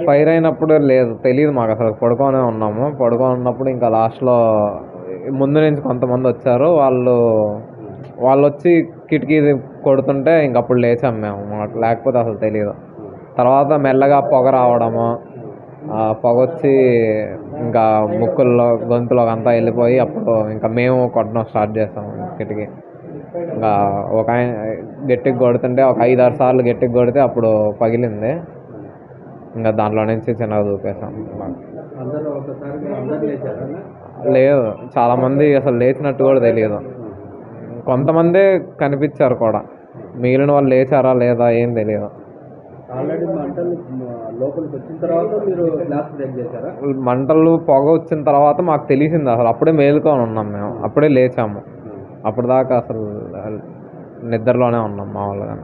Fire అయినప్పుడు లేదు, తెలియదు మాకు అసలు. పడుకొనే ఉన్నాము. పడుకొని ఉన్నప్పుడు ఇంకా లాస్ట్లో ముందు నుంచి కొంతమంది వచ్చారు. వాళ్ళు వచ్చి కిటికీ కొడుతుంటే ఇంక అప్పుడు లేచాం మేము. మాకు లేకపోతే అసలు తెలియదు. తర్వాత మెల్లగా పొగ రావడము, పొగ వచ్చి ఇంకా ముక్కుల్లో గొంతులోకి అంతా వెళ్ళిపోయి అప్పుడు ఇంకా మేము కొట్టడం స్టార్ట్ చేసాము కిటికీ. ఇంకా ఒక ఆయన గట్టిగా కొడుతుంటే ఒక 5-6 సార్లు గట్టిగా కొడితే అప్పుడు పగిలింది. ఇంకా దాంట్లో నుంచి చిన్నగా దూకేసాం. లేదు, చాలామంది అసలు లేచినట్టు కూడా తెలియదు. కొంతమందే కనిపించారు కూడా, మిగిలిన వాళ్ళు లేచారా లేదా ఏం తెలియదు. మంటలు పొగ వచ్చిన తర్వాత మాకు తెలిసింది. అసలు అప్పుడే మేలుకొని ఉన్నాం మేము, అప్పుడే లేచాము. అప్పుడు దాకా అసలు నిద్రలోనే ఉన్నాం మామూలుగా.